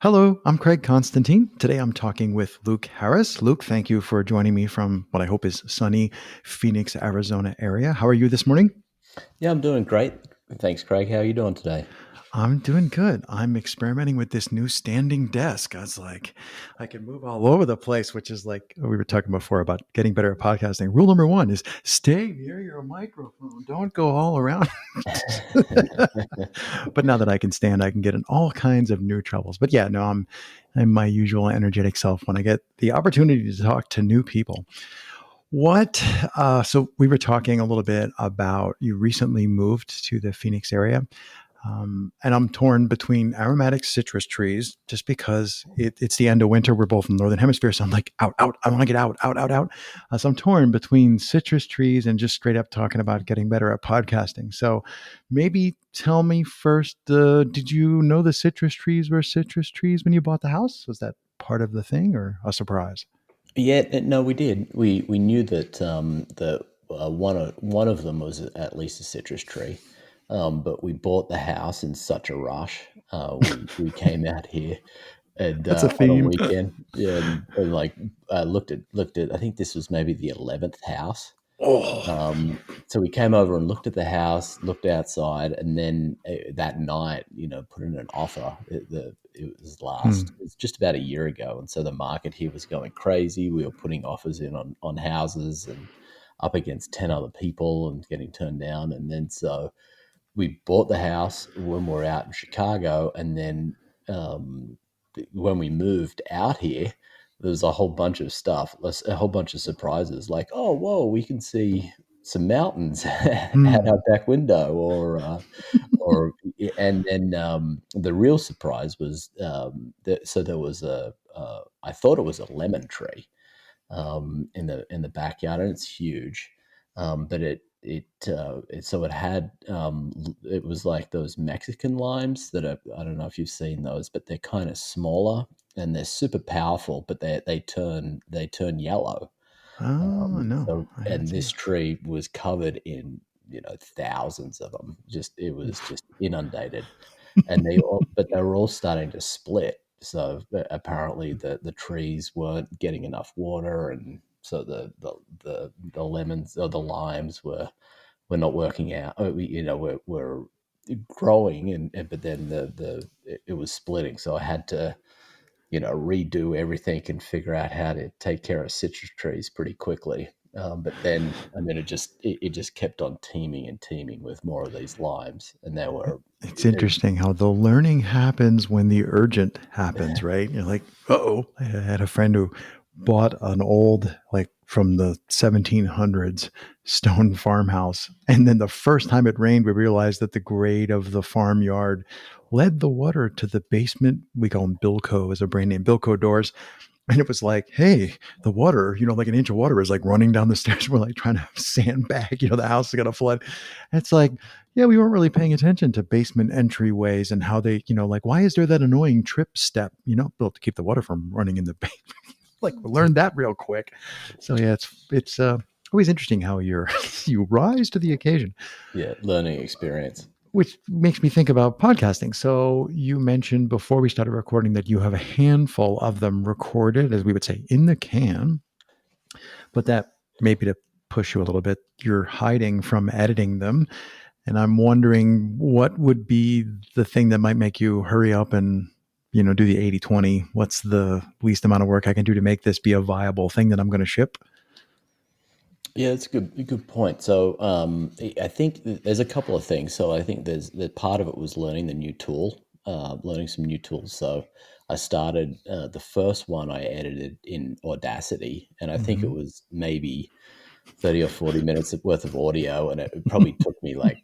Hello, I'm Craig Constantine. Today I'm talking with Luke Harris. Luke, thank you for joining me from what I hope is sunny Phoenix, Arizona area. How are you this morning? Yeah, I'm doing great. Thanks, Craig. How are you doing today? I'm doing good. I'm experimenting with this new standing desk. I was like, I can move all over the place, which is like we were talking before about getting better at podcasting. Rule number one is stay near your microphone. Don't go all around. But now that I can stand, I can get in all kinds of new troubles. But yeah, no, I'm my usual energetic self when I get the opportunity to talk to new people. What? So we were talking a little bit about you recently moved to the Phoenix area. And I'm torn between aromatic citrus trees just because it's the end of winter. We're both in the Northern Hemisphere. So I'm like, out, out. I want to get out, out, out, out. So I'm torn between citrus trees and just straight up talking about getting better at podcasting. So maybe tell me first, did you know the citrus trees were citrus trees when you bought the house? Was that part of the thing or a surprise? Yeah, no, we did. We knew that one of them was at least a citrus tree, but we bought the house in such a rush. We came out here and That's a on a theme. weekend, and like looked at. I think this was maybe the 11th house. Oh, So we came over and looked at the house, looked outside, and then that night, put in an offer. It was just about a year ago, and so the market here was going crazy. We were putting offers in on houses and up against 10 other people and getting turned down. And then so we bought the house when we were out in Chicago, and then um, when we moved out here, there was a whole bunch of stuff, a whole bunch of surprises, like, oh, whoa, we can see some mountains at our hmm. back window, or and then the real surprise was that so there was I thought it was a lemon tree in the backyard, and it's huge. But so it had it was like those Mexican limes that I don't know if you've seen those, but they're kind of smaller and they're super powerful, but they turn yellow. Oh, no, I haven't And seen this those. tree was covered in thousands of them. It was Oof. just inundated, but they were all starting to split. So apparently the trees weren't getting enough water, and so the lemons or the limes were not working out. Were growing, and but then it was splitting. So I had to redo everything and figure out how to take care of citrus trees pretty quickly. But then, I mean, it just kept on teeming and teeming with more of these limes, and they were It's interesting how the learning happens when the urgent happens, right? You're like, oh, I had a friend who bought an old, like from the 1700s stone farmhouse. And then the first time it rained, we realized that the grade of the farmyard led the water to the basement. We call them Bilco as a brand name, Bilco doors. And it was like, hey, the water, like an inch of water is like running down the stairs. We're like trying to sandbag, the house is going to flood. And it's like, yeah, we weren't really paying attention to basement entryways and how they, like, why is there that annoying trip step, built to keep the water from running in the basement? Like, we learned that real quick. So yeah, it's always interesting how you rise to the occasion, yeah, learning experience. which makes me think about podcasting. So you mentioned before we started recording that you have a handful of them recorded, as we would say, in the can, but that maybe to push you a little bit, you're hiding from editing them. And I'm wondering what would be the thing that might make you hurry up and, do the 80/20. What's the least amount of work I can do to make this be a viable thing that I'm going to ship? Yeah, it's a good point. So I think there's a couple of things. So I think there's that part of it was learning the new tool, learning some new tools. So I started the first one I edited in Audacity, and I think it Mm-hmm. was maybe 30 or 40 minutes worth of audio, and it probably took me like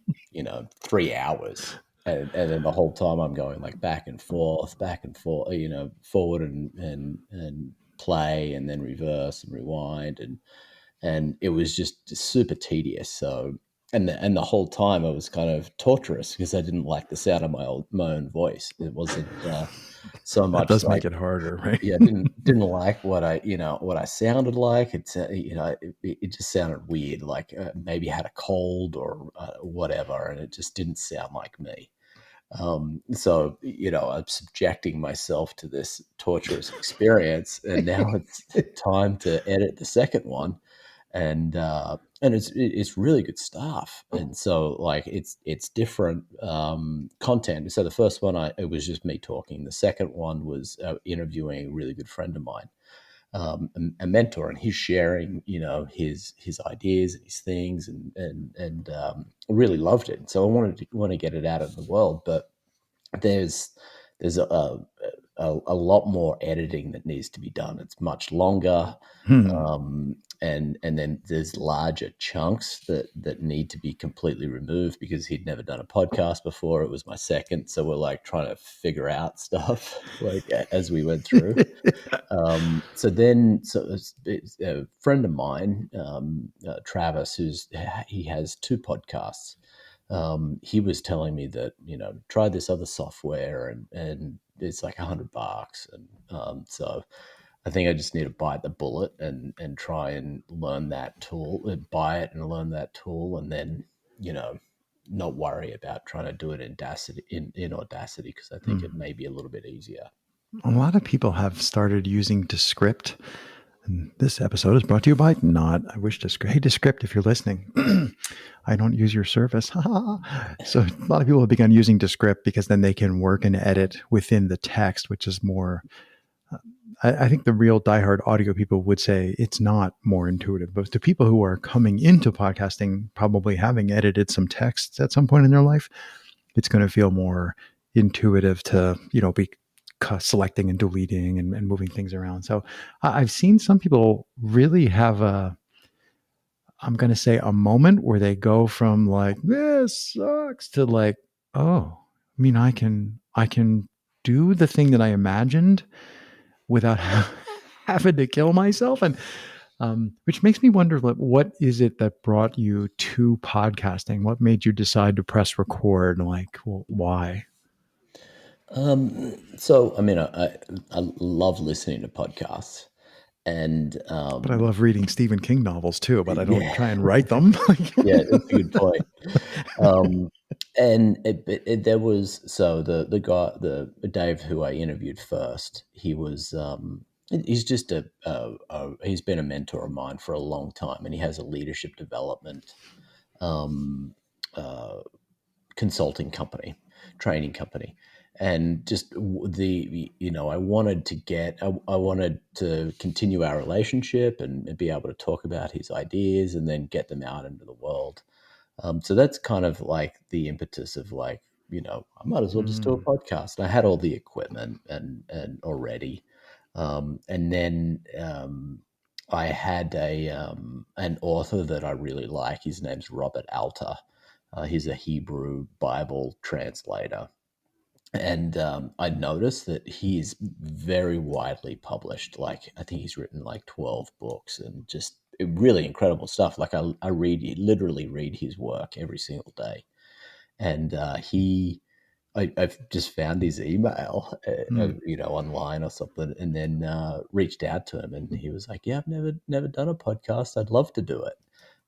3 hours. And then the whole time I'm going like back and forth, forward and play, and then reverse and rewind, and it was just super tedious. So, and the whole time I was kind of torturous because I didn't like the sound of my own voice. It wasn't so That much does like, make it harder, right? yeah, didn't like what I sounded like. It just sounded weird, like maybe I had a cold or whatever, and it just didn't sound like me. So, I'm subjecting myself to this torturous experience, and now it's time to edit the second one, and it's really good stuff. And so, like, it's different content. So the first one, it was just me talking. The second one was interviewing a really good friend of mine, a mentor, and he's sharing, his ideas and his things, and really loved it. So I want to get it out of the world, but there's there's a lot more editing that needs to be done. It's much longer, Hmm. and then there's larger chunks that need to be completely removed because he'd never done a podcast before. It was my second, so we're like trying to figure out stuff like as we went through. So it's a friend of mine, Travis, he has two podcasts. He was telling me that, try this other software, and it's like $100, and so I think I just need to bite the bullet and try and learn that tool, buy it and learn that tool, and then, you know not worry about trying to do it in Audacity, because I think it Hmm. may be a little bit easier. A lot of people have started using Descript. And this episode is brought to you by not. I wish Descript. Hey, Descript, if you're listening, I don't use your service. So a lot of people have begun using Descript because then they can work and edit within the text, which is more. I think the real diehard audio people would say it's not more intuitive, but to people who are coming into podcasting, probably having edited some texts at some point in their life, it's going to feel more intuitive to be selecting and deleting and moving things around. So I've seen some people really have I'm going to say a moment where they go from like this sucks to like, oh, I mean, I can do the thing that I imagined without having to kill myself, and which makes me wonder, like, what is it that brought you to podcasting? What made you decide to press record? Like, well, why? So I mean, I love listening to podcasts, and But I love reading Stephen King novels too, but I don't yeah, try and write them. yeah, that's a good point. Um, and there was, so the guy, the Dave who I interviewed first, he's just he's been a mentor of mine for a long time, and he has a leadership development um, uh, consulting company, training company, and just I wanted to I wanted to continue our relationship and be able to talk about his ideas and then get them out into the world. So that's kind of like the impetus of, like, I might as well just do a Mm, podcast. I had all the equipment and already, and then I had an author that I really like. His name's Robert Alter. He's a Hebrew Bible translator, and I noticed that he's very widely published. Like, I think he's written like 12 books and just really incredible stuff. Like, literally read his work every single day, and I've just found his email, mm. online or something, and then reached out to him, and he was like, "Yeah, I've never done a podcast. I'd love to do it."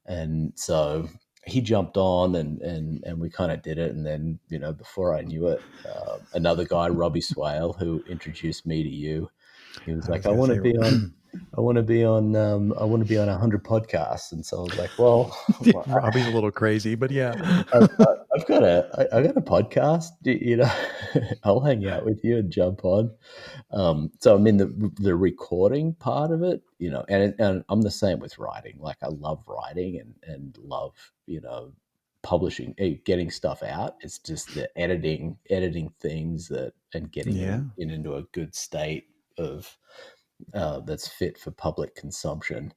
And so he jumped on, and we kind of did it. And then, before I knew it, another guy, Robbie Swale, who introduced me to you, he was I like, was going to say, I want to be on 100 podcasts." And so I was like, well, Robbie's a little crazy, but yeah. I've got a podcast. I'll hang out with you and jump on. So I mean, the recording part of it, and I'm the same with writing. Like, I love writing and love, publishing, getting stuff out. It's just the editing things, and getting it Yeah. into a good state of that's fit for public consumption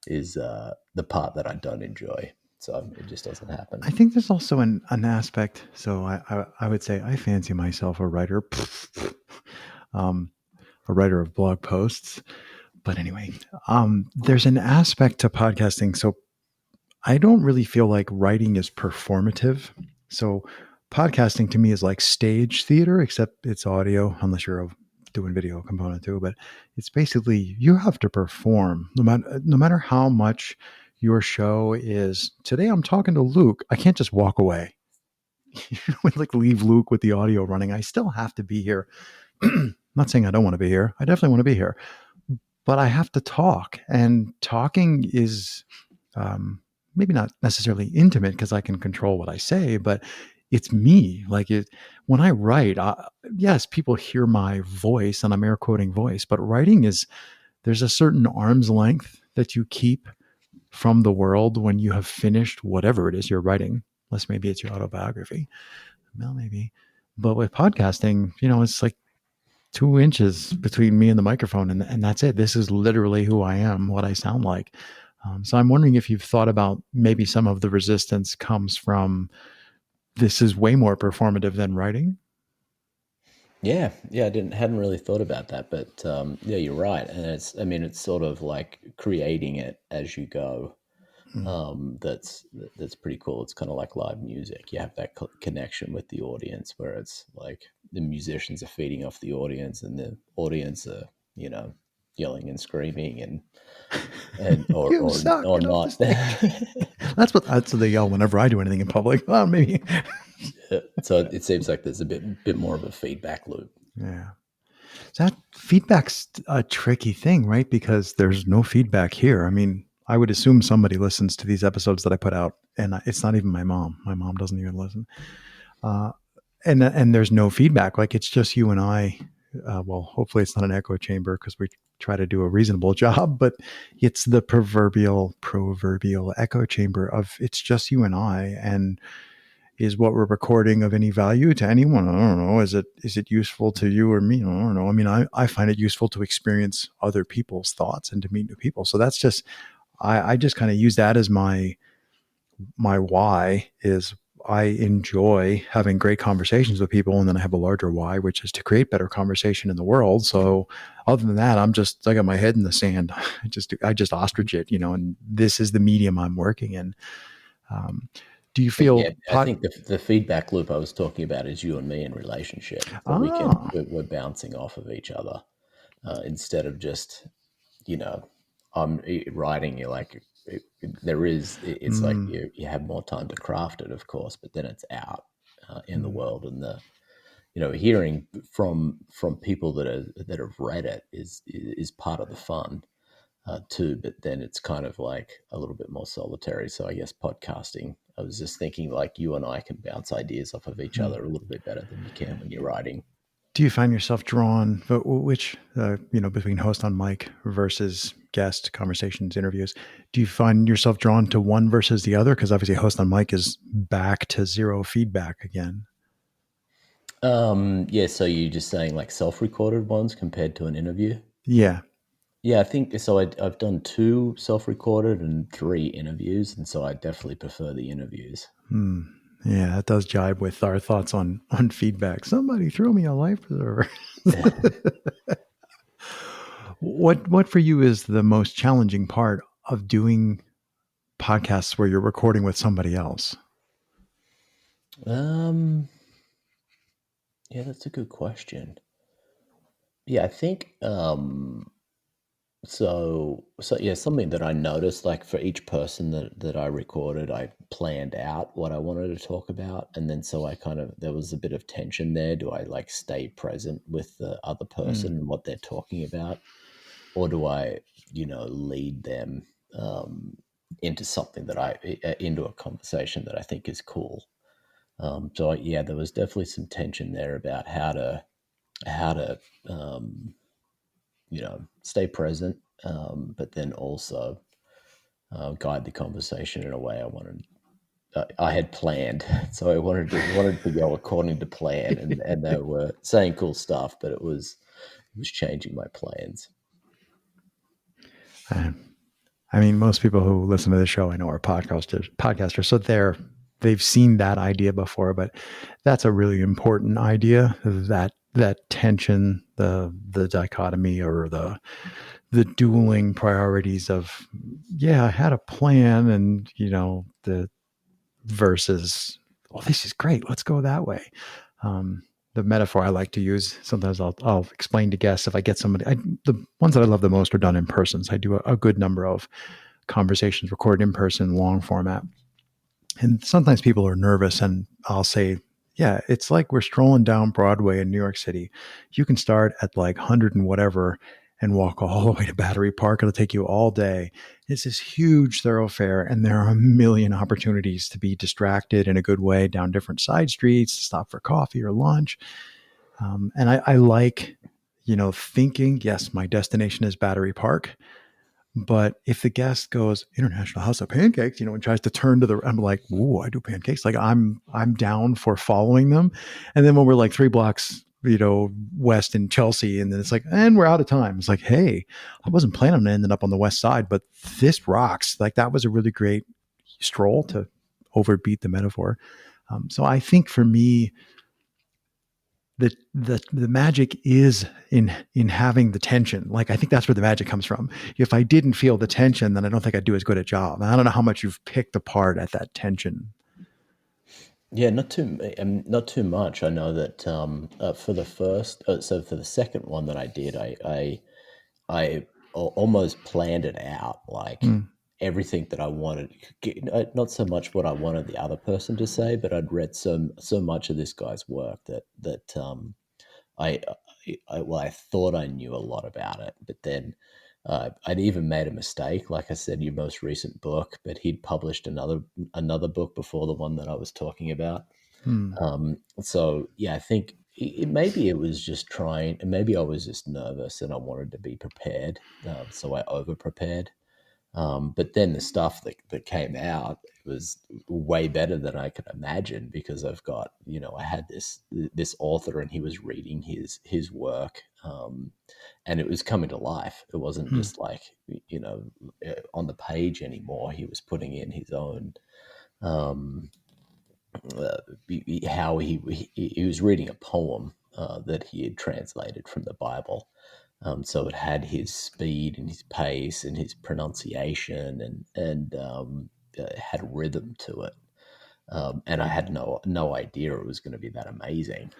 is the part that I don't enjoy. So it just doesn't happen. I think there's also an aspect. So I would say I fancy myself a writer, um, a writer of blog posts. But anyway, there's an aspect to podcasting. So I don't really feel like writing is performative. So podcasting to me is like stage theater, except it's audio, unless you're doing video component too. But it's basically you have to perform no matter how much your show is. Today I'm talking to Luke. I can't just walk away. like leave Luke with the audio running. I still have to be here. I'm not saying I don't want to be here. I definitely want to be here, but I have to talk, and talking is maybe not necessarily intimate because I can control what I say, but it's me. Like when I write, yes, people hear my voice, and I'm air quoting voice, but writing is, there's a certain arm's length that you keep from the world when you have finished whatever it is you're writing. Unless maybe it's your autobiography. Well, maybe. But with podcasting, it's like 2 inches between me and the microphone, and that's it. This is literally who I am, what I sound like. So I'm wondering if you've thought about maybe some of the resistance comes from this is way more performative than writing. Yeah, yeah, I didn't hadn't really thought about that, but yeah, you're right, and I mean, it's sort of like creating it as you go. Mm. That's pretty cool. It's kind of like live music. You have that connection with the audience, where it's like the musicians are feeding off the audience, and the audience are, you know, yelling and screaming and You suck. or Get off the not. stage. That's what they yell whenever I do anything in public. Well, maybe. So it seems like there's a bit more of a feedback loop. Yeah. That feedback's a tricky thing, right? Because there's no feedback here. I mean, I would assume somebody listens to these episodes that I put out, and it's not even my mom. My mom doesn't even listen. Uh, and there's no feedback. Like it's just you and I. Well, hopefully it's not an echo chamber because we try to do a reasonable job, but it's the proverbial echo chamber of it's just you and I. And is what we're recording of any value to anyone? I don't know. Is it useful to you or me? I don't know. I mean, I find it useful to experience other people's thoughts and to meet new people. So that's just I just kind of use that as my why is I enjoy having great conversations with people, and then I have a larger why, which is to create better conversation in the world. So other than that, I got my head in the sand. I just ostrich it, and this is the medium I'm working in. Um, do you Yeah, feel I think the feedback loop I was talking about is you and me in relationship, that ah, we're bouncing off of each other, instead of just, you know, I'm writing. You're like, it's like mm, you have more time to craft it, of course, but then it's out in the mm, world, and hearing from people that have read it is part of the fun, too. But then it's kind of like a little bit more solitary. So I guess podcasting, I was just thinking like you and I can bounce ideas off of each mm. other a little bit better than you can when you're writing. Do you find yourself drawn, which, between host on mic versus guest conversations, interviews, do you find yourself drawn to one versus the other? Because obviously, host on mic is back to zero feedback again. Yeah, so you're just saying like self-recorded ones compared to an interview? Yeah. Yeah, I think so. I've done two self-recorded and three interviews, and so I definitely prefer the interviews. Hmm. Yeah, that does jibe with our thoughts on feedback. Somebody throw me a life preserver. What for you is the most challenging part of doing podcasts where you're recording with somebody else? um, yeah, that's a good question. Yeah, I think so yeah, something that I noticed, like for each person that I recorded, I planned out what I wanted to talk about, and then so I kind of there was a bit of tension there. Do I like stay present with the other Mm, person and what they're talking about, or do I, lead them into something that into a conversation that I think is cool? Yeah, there was definitely some tension there about how to stay present, but then also guide the conversation in a way I wanted. I had planned, so I wanted to go according to plan, and they were saying cool stuff, but it was changing my plans. I, I mean, most people who listen to the show I know are podcasters, so they've seen that idea before. But that's a really important idea. That tension, the dichotomy, or the dueling priorities of, yeah, I had a plan, and the versus, oh, this is great, let's go that way. Um, the metaphor I like to use sometimes, I'll explain to guests if I get somebody. The ones that I love the most are done in person. So I do a good number of conversations recorded in person, long format. And sometimes people are nervous, and I'll say, Yeah, it's like we're strolling down Broadway in New York City. You can start at like 100 and whatever and walk all the way to Battery Park. It'll take you all day. It's this huge thoroughfare, and there are a million opportunities to be distracted in a good way down different side streets, to stop for coffee or lunch. And I like, thinking, yes, my destination is Battery Park. But if the guest goes International House of Pancakes, and tries to turn to the, I'm like, ooh, I do pancakes. Like I'm down for following them. And then when we're like 3 blocks, west in Chelsea, and then it's like, and we're out of time. It's like, hey, I wasn't planning on ending up on the west side, but this rocks. Like that was a really great stroll to overbeat the metaphor. So I think for me, the magic is in having the tension. Like I think that's where the magic comes from. If I didn't feel the tension, then I don't think I'd do as good a job. And I don't know how much you've picked apart at that tension. Yeah, not too much. I know that for the first, so for the second one that I did, almost planned it out, like Mm, everything that I wanted. Not so much what I wanted the other person to say, but I'd read so much of this guy's work that I, well, I thought I knew a lot about it, but then I'd even made a mistake. Like I said, your most recent book, but he'd published another book before the one that I was talking about. mm, So yeah, I think maybe it was just trying. Maybe I was just nervous and I wanted to be prepared, so I over prepared. But then the stuff that came out was way better than I could imagine because I've got, I had this author and he was reading his work, and it was coming to life. It wasn't mm. just like, on the page anymore. He was putting in his own, um, uh, how he was reading a poem that he had translated from the Bible. So it had his speed and his pace and his pronunciation and it had rhythm to it. And I had no idea it was going to be that amazing.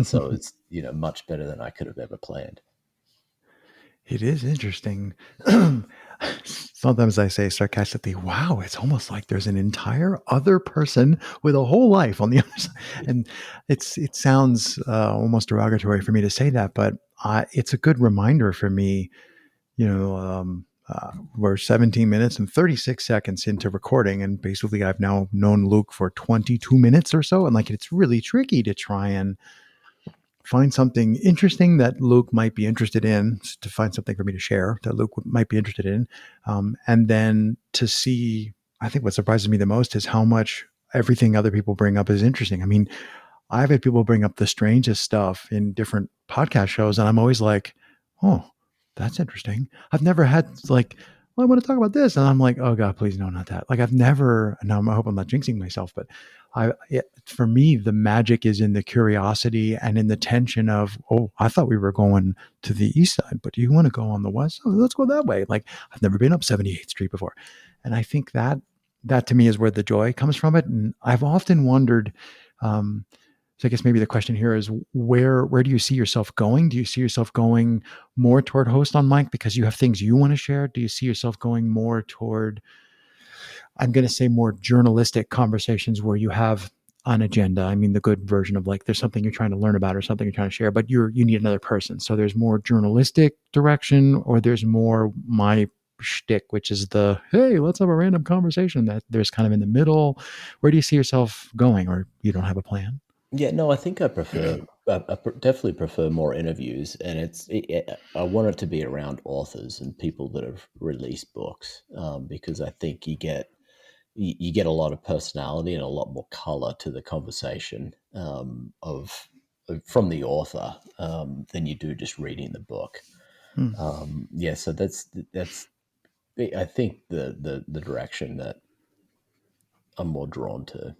So it's much better than I could have ever planned. It is interesting. Sometimes I say sarcastically, wow, it's almost like there's an entire other person with a whole life on the other side. And it sounds almost derogatory for me to say that, but it's a good reminder for me. We're 17 minutes and 36 seconds into recording, and basically I've now known Luke for 22 minutes or so. And like, it's really tricky to try and find something interesting that Luke might be interested in, to find something for me to share that Luke might be interested in. And then to see, I think what surprises me the most is how much everything other people bring up is interesting. I mean, I've had people bring up the strangest stuff in different podcast shows, and I'm always like, oh, that's interesting. I've never had like, well, I want to talk about this. And I'm like, oh God, please no, not that. Like I've never, and I hope I'm not jinxing myself, but for me, the magic is in the curiosity and in the tension of, oh, I thought we were going to the east side, but do you want to go on the west? Oh, let's go that way. Like I've never been up 78th Street before. And I think that to me is where the joy comes from it. And I've often wondered, so I guess maybe the question here is, where do you see yourself going? Do you see yourself going more toward host on mic because you have things you want to share? Do you see yourself going more toward, I'm going to say, more journalistic conversations where you have an agenda? I mean, the good version of like there's something you're trying to learn about or something you're trying to share, but you need another person. So there's more journalistic direction, or there's more my shtick, which is the, hey, let's have a random conversation, that there's kind of in the middle. Where do you see yourself going, or you don't have a plan? Yeah, no, I think definitely prefer more interviews, and I want it to be around authors and people that have released books, because I think you get a lot of personality and a lot more color to the conversation, from the author, than you do just reading the book. Hmm. Yeah, so that's I think the direction that I'm more drawn to.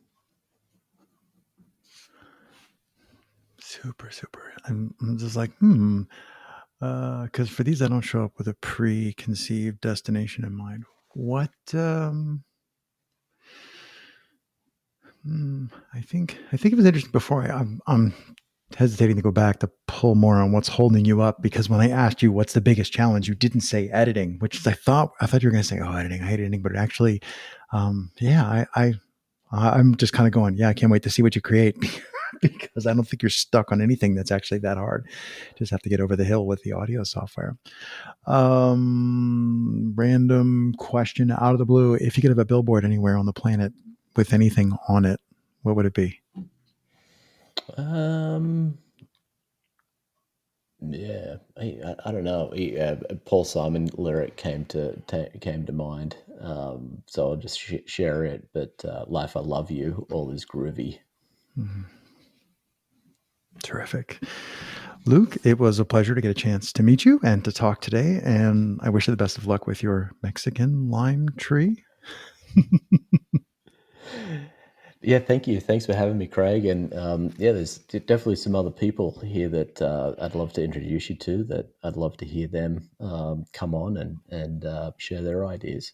Super, super. I'm just like, because for these, I don't show up with a preconceived destination in mind. What? I think it was interesting before. I'm hesitating to go back to pull more on what's holding you up, because when I asked you what's the biggest challenge, you didn't say editing, which is, I thought you were going to say, oh, editing, I hate editing, but actually, yeah, I'm just kind of going, yeah, I can't wait to see what you create. because I don't think you're stuck on anything that's actually that hard. Just have to get over the hill with the audio software. Random question out of the blue. If you could have a billboard anywhere on the planet with anything on it, what would it be? Um, yeah, I don't know. Paul Simon lyric came to mind, so I'll just share it. But life, I love you. All is groovy. Mm, terrific. Luke, it was a pleasure to get a chance to meet you and to talk today. And I wish you the best of luck with your Mexican lime tree. Yeah, thank you. Thanks for having me, Craig. And yeah, there's definitely some other people here that I'd love to introduce you to. That I'd love to hear them come on and share their ideas.